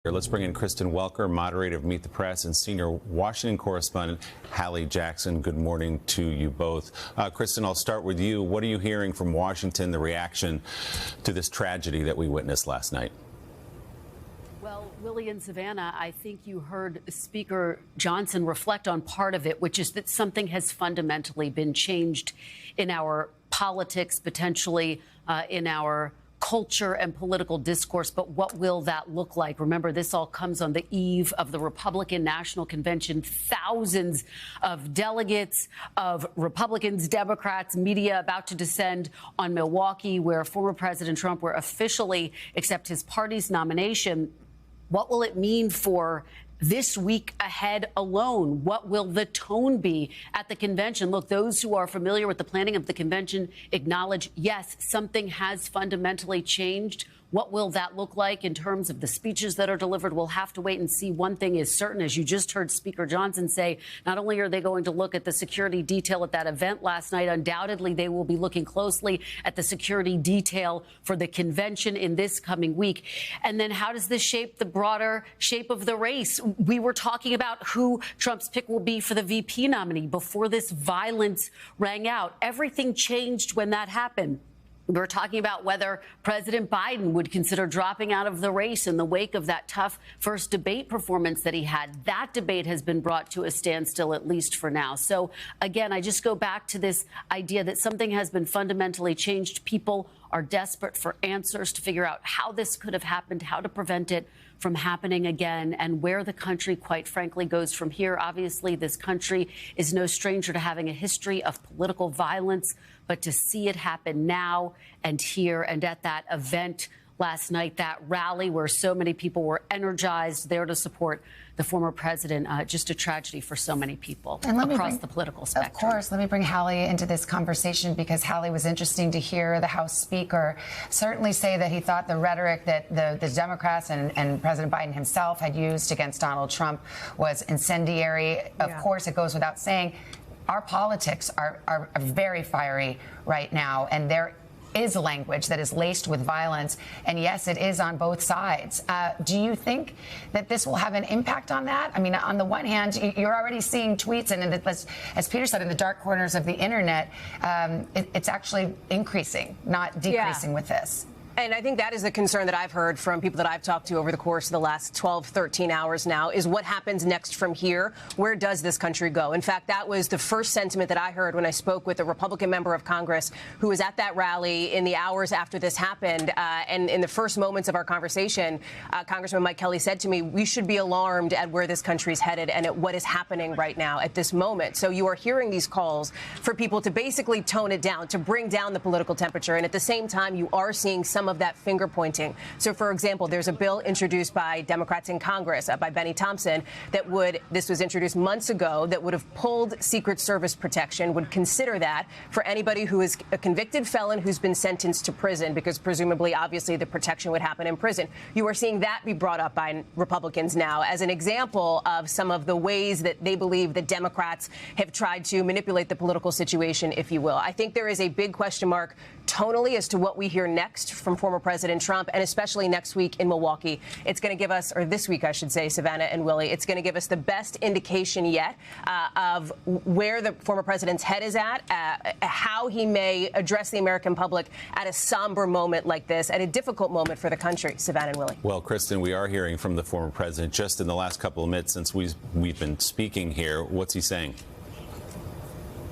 Let's bring in Kristen Welker, moderator of Meet the Press, and senior Washington correspondent Hallie Jackson. Good morning to you both. Kristen, I'll start with you. What are you hearing from Washington, the reaction to this tragedy that we witnessed last night? Well, Willie and Savannah, I think you heard Speaker Johnson reflect on part of it, which is that something has fundamentally been changed in our politics, potentially in our culture and political discourse. But what will that look like? Remember, this all comes on the eve of the Republican National Convention. Thousands of delegates of Republicans, Democrats, media about to descend on Milwaukee, where former President Trump will officially accept his party's nomination. What will it mean for this week ahead alone? What will the tone be at the convention? Look, those who are familiar with the planning of the convention acknowledge, yes, something has fundamentally changed. What will that look like in terms of the speeches that are delivered? We'll have to wait and see. One thing is certain, as you just heard Speaker Johnson say, not only are they going to look at the security detail at that event last night, undoubtedly they will be looking closely at the security detail for the convention in this coming week. And then how does this shape the broader shape of the race? We were talking about who Trump's pick will be for the VP nominee before this violence rang out. Everything changed when that happened. We were talking about whether President Biden would consider dropping out of the race in the wake of that tough first debate performance that he had. That debate has been brought to a standstill, at least for now. So, again, I just go back to this idea that something has been fundamentally changed. People are desperate for answers to figure out how this could have happened, how to prevent it from happening again, and where the country, quite frankly, goes from here. Obviously, this country is no stranger to having a history of political violence, but to see it happen now and here and at that event last night, that rally where so many people were energized there to support the former president, just a tragedy for so many people across the political spectrum. Of course, let me bring Hallie into this conversation, because Hallie, was interesting to hear the House Speaker certainly say that he thought the rhetoric that the Democrats and President Biden himself had used against Donald Trump was incendiary. Of course, it goes without saying, our politics are very fiery right now, and there is language that is laced with violence. And yes, it is on both sides. Do you think that this will have an impact on that? I mean, on the one hand, you're already seeing tweets, and as Peter said, in the dark corners of the internet, it's actually increasing, not decreasing with this. And I think that is the concern that I've heard from people that I've talked to over the course of the last 12, 13 hours now, is what happens next from here? Where does this country go? In fact, that was the first sentiment that I heard when I spoke with a Republican member of Congress who was at that rally in the hours after this happened. And in the first moments of our conversation, Congressman Mike Kelly said to me, we should be alarmed at where this country's headed and at what is happening right now at this moment. So you are hearing these calls for people to basically tone it down, to bring down the political temperature. And at the same time, you are seeing some of that finger pointing. So, for example, there's a bill introduced by Democrats in Congress, by Benny Thompson, this was introduced months ago, that would have pulled Secret Service protection, would consider that for anybody who is a convicted felon who's been sentenced to prison, because presumably, obviously, the protection would happen in prison. You are seeing that be brought up by Republicans now as an example of some of the ways that they believe the Democrats have tried to manipulate the political situation, if you will. I think there is a big question mark tonally as to what we hear next from former President Trump, and especially next week in Milwaukee. It's going to give us, or this week, I should say, Savannah and Willie, it's going to give us the best indication yet of where the former president's head is at, how he may address the American public at a somber moment like this, at a difficult moment for the country. Savannah and Willie. Well, Kristen, we are hearing from the former president just in the last couple of minutes since we've been speaking here. What's he saying?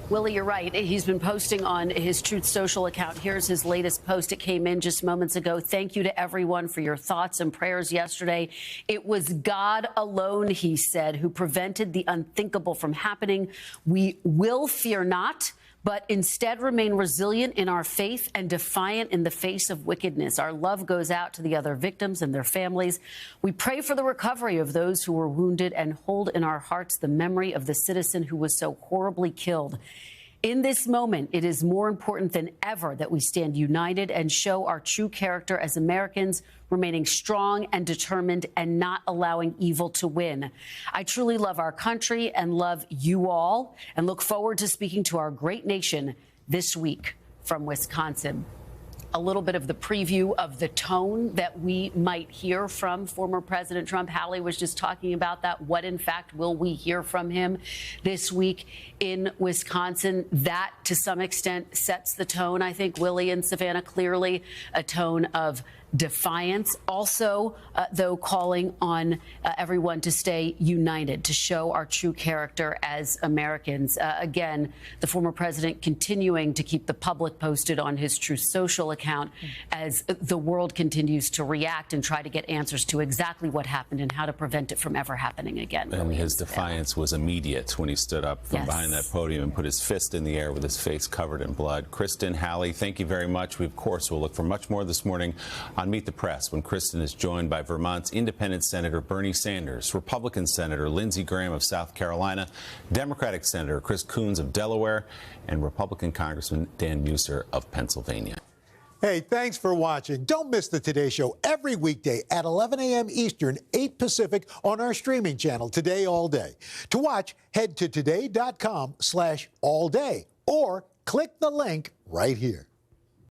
Willie, you're right. He's been posting on his Truth Social account. Here's his latest post. It came in just moments ago. Thank you to everyone for your thoughts and prayers yesterday. It was God alone, he said, who prevented the unthinkable from happening. We will fear not, but instead remain resilient in our faith and defiant in the face of wickedness. Our love goes out to the other victims and their families. We pray for the recovery of those who were wounded and hold in our hearts the memory of the citizen who was so horribly killed. In this moment, it is more important than ever that we stand united and show our true character as Americans, remaining strong and determined and not allowing evil to win. I truly love our country and love you all, and look forward to speaking to our great nation this week from Wisconsin. a little bit of the preview of the tone that we might hear from former President Trump. Hallie was just talking about that. What, in fact, will we hear from him this week in Wisconsin? That, to some extent, sets the tone, I think, Willie and Savannah, clearly a tone of defiance. Also, though, calling on everyone to stay united, to show our true character as Americans. Again, the former president continuing to keep the public posted on his Truth Social account as the world continues to react and try to get answers to exactly what happened and how to prevent it from ever happening again. And his defiance was immediate when he stood up from behind that podium and put his fist in the air with his face covered in blood. Kristen, Hallie, thank you very much. We, of course, will look for much more this morning on Meet the Press when Kristen is joined by Vermont's Independent Senator Bernie Sanders, Republican Senator Lindsey Graham of South Carolina, Democratic Senator Chris Coons of Delaware, and Republican Congressman Dan Muser of Pennsylvania. Hey, thanks for watching. Don't miss the Today Show every weekday at 11 a.m. Eastern, 8 Pacific on our streaming channel, Today All Day. To watch, head to today.com/allday or click the link right here.